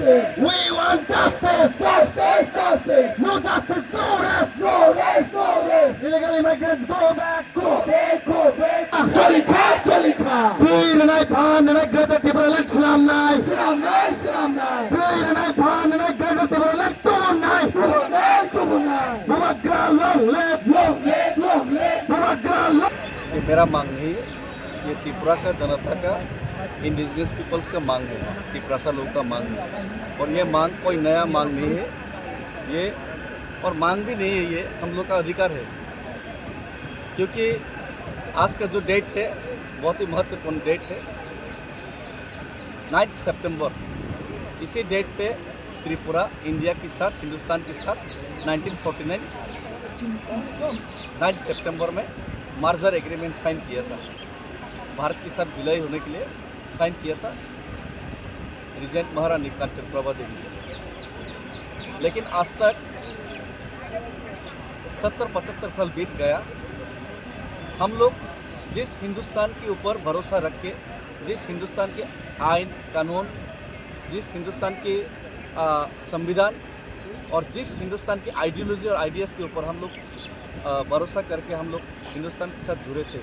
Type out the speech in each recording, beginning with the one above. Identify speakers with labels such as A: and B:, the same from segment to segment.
A: justice.
B: We want justice.
A: Justice, justice.
B: No justice, no rest.
A: No rest, no rest.
B: Illegal immigrants, go back.
A: Go back, go back. Jalika, Jalika.
B: Pirinay Pananay Greta Tibralet Slamnay.
A: Siramnay, Siramnay.
B: Pirinay Pananay Greta Tibralet Tunay.
A: Tubunay, Tubunay.
B: Mabagra long live.
A: Long live, long live.
B: Mabagra long.
C: ये मेरा मांग नहीं है, ये त्रिपुरा का जनता का indigenous peoples का मांग है, त्रिपुरासा लोगों का मांग है। और ये मांग कोई नया मांग नहीं है, ये और मांग भी नहीं है, ये हम लोग का अधिकार है। क्योंकि आज का जो डेट है बहुत ही महत्वपूर्ण डेट है, 9 सितंबर। इसी डेट पे त्रिपुरा इंडिया के साथ, हिंदुस्तान के साथ 1949 9 सितंबर में मार्जर एग्रीमेंट साइन किया था। भारत के साथ विलय होने के लिए साइन किया था रिजेंट महारानी कांचन प्रभा देवी जी। लेकिन आज तक 70-75 साल बीत गया, हम लोग जिस हिंदुस्तान के ऊपर भरोसा रख के, जिस हिंदुस्तान के आइन कानून, जिस हिंदुस्तान के संविधान और जिस हिंदुस्तान की आइडियोलॉजी और आइडियाज़ के ऊपर हम लोग भरोसा करके हम लोग हिंदुस्तान के साथ जुड़े थे,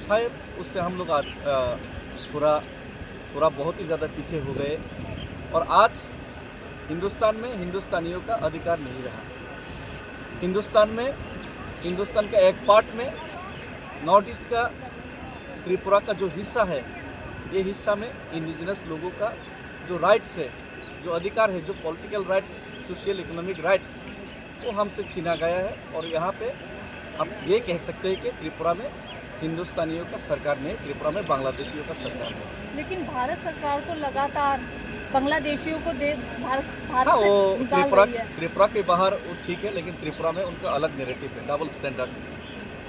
C: शायद उससे हम लोग आज थोड़ा बहुत ही ज़्यादा पीछे हो गए। और आज हिंदुस्तान में हिंदुस्तानियों का अधिकार नहीं रहा। हिंदुस्तान का एक पार्ट में नॉर्थ ईस्ट का त्रिपुरा का जो हिस्सा है, ये हिस्सा में इंडिजिनस लोगों का जो राइट्स है, जो अधिकार है, जो political rights, social economic rights, वो हमसे छीना गया है। और यहाँ पे हम ये कह सकते हैं कि त्रिपुरा में हिंदुस्तानियों का सरकार नहीं, त्रिपुरा में बांग्लादेशियों का सरकार है।
D: लेकिन भारत सरकार तो लगातार बांग्लादेशियों को भारत
C: हाँ,
D: से
C: वो
D: निकाल रही है।
C: त्रिपुरा के बाहर वो ठीक है, लेकिन त्रिपुरा में उनका अलग नैरेटिव है, डबल स्टैंडर्ड।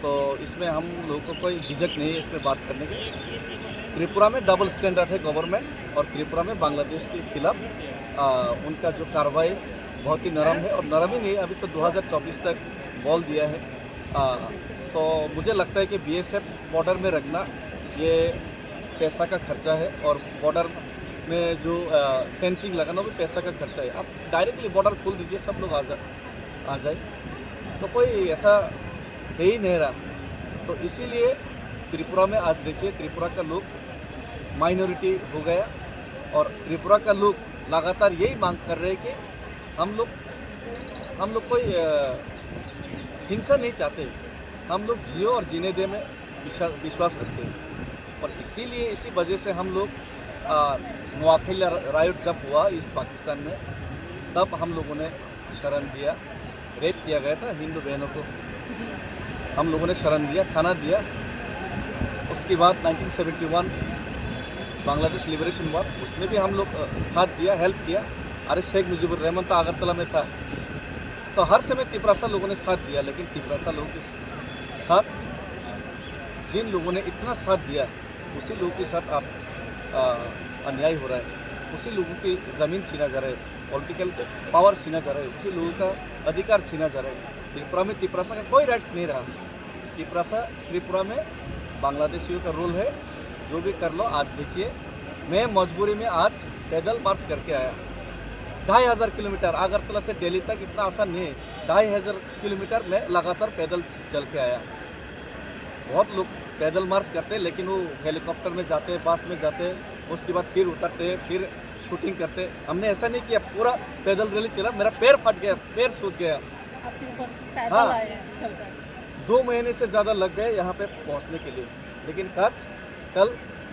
C: तो इसमें हम लोगों को कोई झिझक नहीं है इसमें बात करने की। त्रिपुरा में डबल स्टैंडर्ड है गवर्नमेंट, और त्रिपुरा में बांग्लादेश के खिलाफ उनका जो कार्रवाई बहुत ही नरम है। और नरम ही नहीं, अभी तो 2024 तक बोल दिया है। तो मुझे लगता है कि BSF बॉर्डर में रखना ये पैसा का खर्चा है, और बॉर्डर में जो फेंसिंग लगाना वो पैसा का खर्चा है। आप डायरेक्टली बॉर्डर खोल दीजिए, सब लोग आ जाए, तो कोई ऐसा है ही नहीं रहा। तो इसीलिए त्रिपुरा में आज देखिए, त्रिपुरा का लोग माइनॉरिटी हो गया, और त्रिपुरा का लोग लगातार यही मांग कर रहे हैं कि हम लोग कोई हिंसा नहीं चाहते, हम लोग जियो और जीने दे में विश्वास रखते हैं। और इसीलिए इसी वजह से हम लोग नवाखेल राइट जब हुआ ईस्ट पाकिस्तान में, तब हम लोगों ने शरण दिया। रेप किया गया था हिंदू बहनों को, हम लोगों ने शरण दिया, खाना दिया। उसके बाद 1971 बांग्लादेश लिबरेशन हुआ, उसमें भी हम लोग साथ दिया, हेल्प किया। अरे शेख मुजीबुर रहमान तो अगरतला में था, तो हर समय त्रिपुरासा लोगों ने साथ दिया। लेकिन त्रिपुरासा लोगों के साथ जिन लोगों ने इतना साथ दिया, उसी लोगों के साथ आप अन्याय हो रहा है, उसी लोगों की ज़मीन छीना जा रहा है, पॉलिटिकल पावर छीना जा रहा है, उसी लोगों का अधिकार छीना जा रहा है। त्रिपुरा में त्रिपुरासा का कोई राइट्स नहीं रहा। त्रिपुरा में बांग्लादेशियों का रोल है, जो भी कर लो। आज देखिए, मैं मजबूरी में आज पैदल मार्च करके आया, 2500 किलोमीटर अगरतला से दिल्ली तक, इतना आसान नहीं है। 2500 किलोमीटर में लगातार पैदल चल के आया। बहुत लोग पैदल मार्च करते हैं, लेकिन वो हेलीकॉप्टर में जाते हैं, बस में जाते हैं, उसके बाद फिर उतरते हैं, फिर शूटिंग करते हैं। हमने ऐसा नहीं किया, पूरा पैदल रैली चला, मेरा पैर फट गया, पैर सूज गया। हाँ, 2 महीने से ज़्यादा लग गए यहाँ पे पहुँचने के लिए। लेकिन कल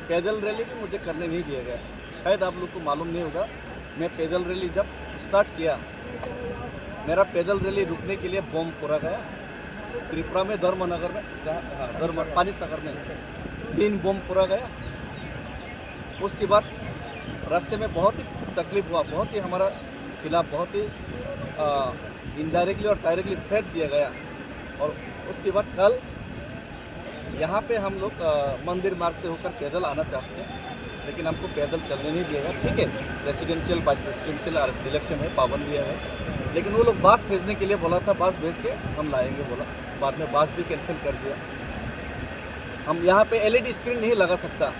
C: पैदल रैली भी मुझे करने नहीं दिया गया। शायद आप लोग को मालूम नहीं होगा, मैं पैदल रैली जब स्टार्ट किया, मेरा पैदल रैली रुकने के लिए बम फोड़ा गया। त्रिपुरा में धर्मनगर में, पानी सागर में 3 बम फोड़ा गया। उसके बाद रास्ते में बहुत ही तकलीफ हुआ, बहुत ही हमारा खिलाफ बहुत ही इनडायरेक्टली और डायरेक्टली थ्रेट दिया गया। और उसके बाद कल यहाँ पे हम लोग मंदिर मार्ग से होकर पैदल आना चाहते हैं, लेकिन हमको पैदल चलने नहीं दिएगा। ठीक है, प्रेसिडेंशियल वाइस प्रेसिडेंशियल इलेक्शन है, पाबंदी है, लेकिन वो लोग बस भेजने के लिए बोला था, बस भेज के हम लाएंगे बोला, बाद में बस भी कैंसिल कर दिया। हम यहाँ पे LED स्क्रीन नहीं लगा सकता।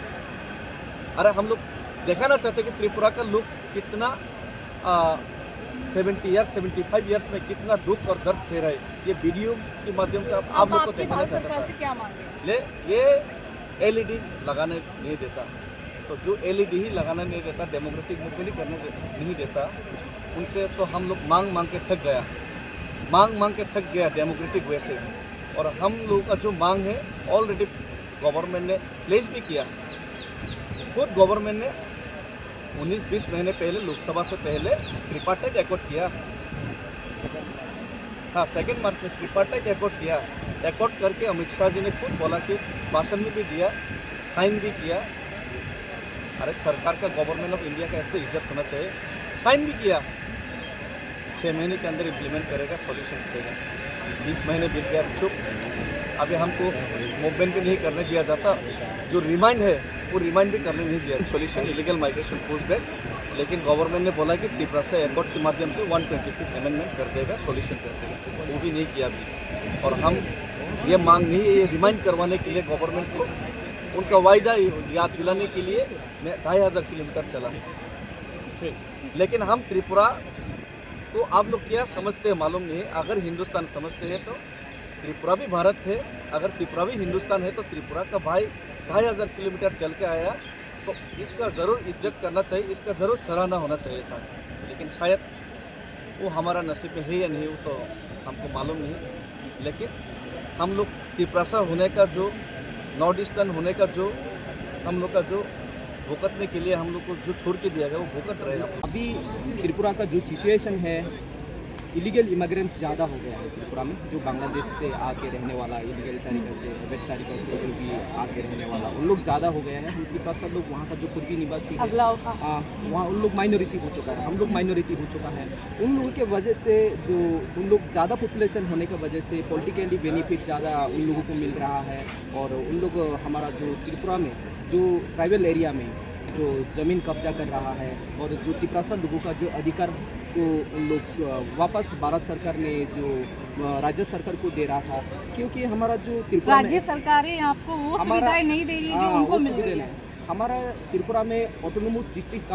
C: अरे हम लोग दिखाना चाहते कि त्रिपुरा का लोग कितना 70 ईयर्स 75 ईयर्स में कितना दुख और दर्द सह रहे, ये वीडियो के माध्यम से आप लोग को
D: आपकी
C: दिखाना
D: भारत
C: चाहता
D: सरकार
C: था।
D: से क्या मांगे?
C: ये एलईडी लगाने नहीं देता, तो जो एलईडी ही लगाने नहीं देता, डेमोक्रेटिक मूवमेंट ही करने नहीं देता, उनसे तो हम लोग मांग मांग के थक गया डेमोक्रेटिक वे से। और हम लोगों का जो मांग है ऑलरेडी गवर्नमेंट ने प्लेस भी किया। खुद गवर्नमेंट ने 19-20 महीने पहले लोकसभा से पहले ट्रिपार्टाइट एकॉर्ड किया। हाँ, 2 मार्च में ट्रिपार्टाइट एकॉर्ड किया। एकॉर्ड करके अमित शाह जी ने खुद बोला कि भाषण में भी दिया, साइन भी किया। अरे सरकार का, गवर्नमेंट ऑफ इंडिया का एक तो इज्जत होना चाहिए। साइन भी किया, 6 महीने के अंदर इम्प्लीमेंट करेगा, सॉल्यूशन करेगा। 20 महीने बीत गया, चुप। अभी हमको मूवमेंट भी नहीं करने दिया जाता, जो रिमाइंड है वो रिमाइंड भी करने नहीं दिया। सॉल्यूशन इलीगल माइग्रेशन पुशबैक, लेकिन गवर्नमेंट ने बोला कि त्रिपुरा से एकॉर्ड के माध्यम से 125 अमेंडमेंट कर देगा, सॉल्यूशन कर देगा, वो भी नहीं किया अभी। और हम ये मांग नहीं, ये रिमाइंड करवाने के लिए गवर्नमेंट को उनका वायदा याद दिलाने के लिए मैं 2500 किलोमीटर चला। लेकिन हम त्रिपुरा को आप लोग क्या समझते हैं मालूम नहीं। अगर हिंदुस्तान समझते हैं तो त्रिपुरा भी भारत है, अगर त्रिपुरा भी हिंदुस्तान है तो त्रिपुरा का भाई 2500 किलोमीटर चल के आया, तो इसका ज़रूर इज्जत करना चाहिए, इसका ज़रूर सराहना होना चाहिए था। लेकिन शायद वो हमारा नसीब में है या नहीं, वो तो हमको मालूम नहीं। लेकिन हम लोग त्रिपुरा होने का जो, नॉर्थ ईस्टर्न होने का जो हम लोग का जो भुगतने के लिए हम लोग को जो छोड़ के दिया गया, वो भुगत रहेगा।
E: अभी त्रिपुरा का जो सिचुएशन है, इलीगल इमिग्रेंट्स ज़्यादा हो गया है त्रिपुरा में। जो बांग्लादेश से आके रहने वाला, इलीगल तरीके से, अवैध तरीके से जो भी आके रहने वाला, उन लोग ज़्यादा हो गए हैं। उनके पास सब लोग, वहाँ का जो पूर्वी निवासी है, वहाँ उन लोग माइनॉरिटी हो चुका है, हम लोग माइनॉरिटी हो चुका है। उन लोगों के वजह से, जो उन लोग ज़्यादा पॉपुलेशन होने की वजह से पॉलिटिकली बेनिफिट ज़्यादा उन लोगों को मिल रहा है। और उन लोग, हमारा जो त्रिपुरा में जो ट्राइबल एरिया में जो ज़मीन कब्जा कर रहा है, और जो त्रिपुरा लोगों का जो अधिकार को उन लोग वापस भारत सरकार ने जो राज्य सरकार को दे रहा था, क्योंकि हमारा जो त्रिपुरा
D: राज्य सरकारें आपको वो सुविधाएं नहीं दे रही जो उनको मिल रही है।
E: हमारा त्रिपुरा में ऑटोनोमस डिस्ट्रिक्ट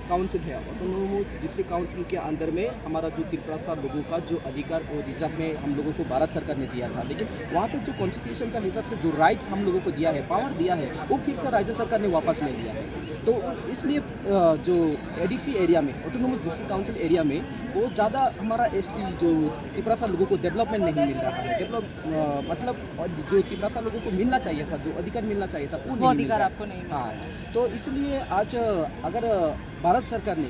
E: काउंसिल है। ऑटोनोमस डिस्ट्रिक्ट काउंसिल के अंदर में हमारा जो त्रिपुरा लोगों का जो अधिकार और रिजर्व में हम लोगों को भारत सरकार ने दिया था, लेकिन वहाँ पे जो कॉन्स्टिट्यूशन का हिसाब से जो राइट्स हम लोगों को दिया है, पावर दिया है, वो फिर से राज्य सरकार ने वापस ले लिया है। तो इसलिए जो एडीसी एरिया में, ऑटोनोमस डिस्ट्रिक्ट काउंसिल एरिया में, वो ज़्यादा हमारा जो त्रिपुरा लोगों को डेवलपमेंट नहीं मिल रहा है। मतलब जो त्रिपुरा लोगों को मिलना चाहिए था, जो अधिकार मिलना चाहिए था, वो
D: अधिकार आपको नहीं।
E: हाँ, तो इसलिए आज अगर भारत सरकार ने,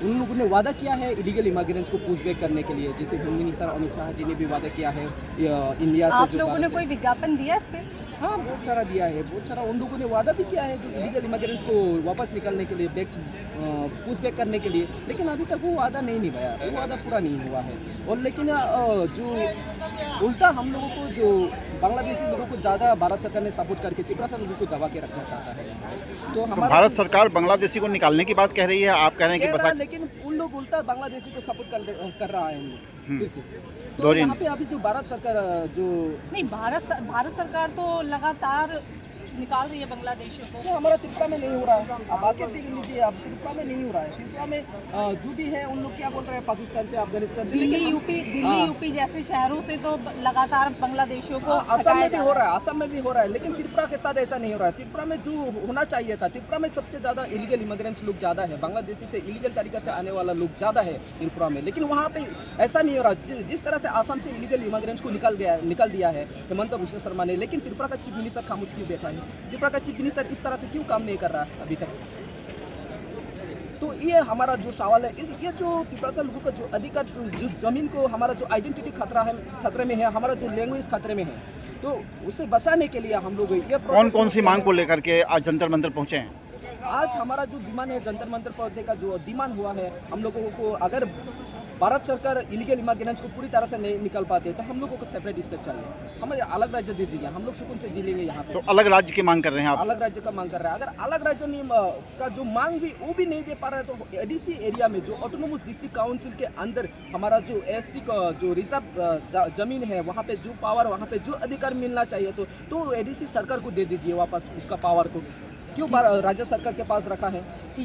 E: उन लोगों ने वादा किया है इलीगल इमिग्रेंट्स को पुशबैक करने के लिए, जैसे होम मिनिस्टर अमित शाह जी ने भी वादा किया है इंडिया से।
D: आप लोगों ने कोई विज्ञापन दिया इस पे?
E: हाँ, बहुत सारा दिया है, बहुत सारा। उन लोगों ने वादा भी किया है जो इलीगल इमिग्रेंट्स को वापस निकालने के लिए, पुशबैक करने के लिए, लेकिन अभी तक वो वादा नहीं निभाया, वो वादा पूरा नहीं हुआ है। और लेकिन जो उल्टा हम लोगों को, जो बांग्लादेशी लोगों को ज़्यादा भारत सरकार ने सपोर्ट करके त्रिपुरा लोगों को दबा के रखना चाहता है। तो हमारा
B: भारत सरकार बांग्लादेशी को निकालने की बात कह रही है, आप कह रहे हैं कि बस,
E: लेकिन उन लोग उल्टा बांग्लादेशी को सपोर्ट कर रहा है उन लोग फिर से। तो यहाँ पे अभी जो भारत सरकार जो
D: नहीं, भारत सरकार तो लगातार निकाल रही है बांग्लादेशियों को।
E: तो हमारा त्रिपुरा में नहीं हो रहा है। अब आके देख लीजिए, अब त्रिपुरा में नहीं हो रहा है। त्रिपुरा में जो भी है, उन लोग क्या बोल रहे हैं, पाकिस्तान से, अफगानिस्तान से,
D: दिल्ली यूपी जैसे शहरों से तो लगातार बांग्लादेशियों को
E: असम में भी हो रहा है, असम में भी हो रहा है। लेकिन त्रिपुरा के साथ ऐसा नहीं हो रहा है। त्रिपुरा में जो होना चाहिए था, त्रिपुरा में सबसे ज़्यादा इलीगल इमिग्रेंट्स लोग ज़्यादा है, बांग्लादेशी से इलीगल तरीके से आने वाला लोग ज़्यादा है त्रिपुरा में। लेकिन वहाँ पे ऐसा नहीं हो रहा। जिस तरह से असम से इलीगल इमिग्रेंट्स को निकाल दिया है हेमंत बिश्व शर्मा ने, लेकिन त्रिपुरा का चीफ मिनिस्टर खामोश क्यों बैठा है? त्रिपुरा का चीफ मिनिस्टर इस तरह से क्यों काम नहीं कर रहा है अभी तक? तो ये हमारा जो सवाल है, ये जो त्रिपुरा लोगों का जो अधिकार, जो जमीन को, हमारा जो आइडेंटिटी खतरे में है, हमारा जो लैंग्वेज खतरे में है, तो उसे बचाने के लिए हम लोग ये
B: कौन सी मांग को लेकर के आज जंतर मंतर पहुंचे हैं?
E: आज हमारा जो डिमांड है, जंतर मंतर पहुंचने का जो डिमांड हुआ है, हम लोगों को, अगर भारत सरकार इलीगल इमिग्रेंट्स को पूरी तरह से नहीं निकाल पाते तो हम लोगों को सेपरेट स्टेट चाहिए, हमें अलग राज्य दे दीजिए, हम लोग सुकून से जी लेंगे यहाँ पे।
B: तो अलग राज्य की मांग कर रहे हैं आप?
E: अलग राज्य का मांग कर रहे हैं। अगर अलग राज्य का जो मांग भी वो भी नहीं दे पा रहा है, तो एडीसी एरिया में जो ऑटोनोमस डिस्ट्रिक्ट काउंसिल के अंदर हमारा जो एसटी का जो रिजर्व जमीन है, वहाँ पे जो पावर, वहाँ पे जो अधिकार मिलना चाहिए, तो एडीसी सरकार को दे दीजिए वापस उसका पावर को। क्यों राज्य सरकार के पास रखा है?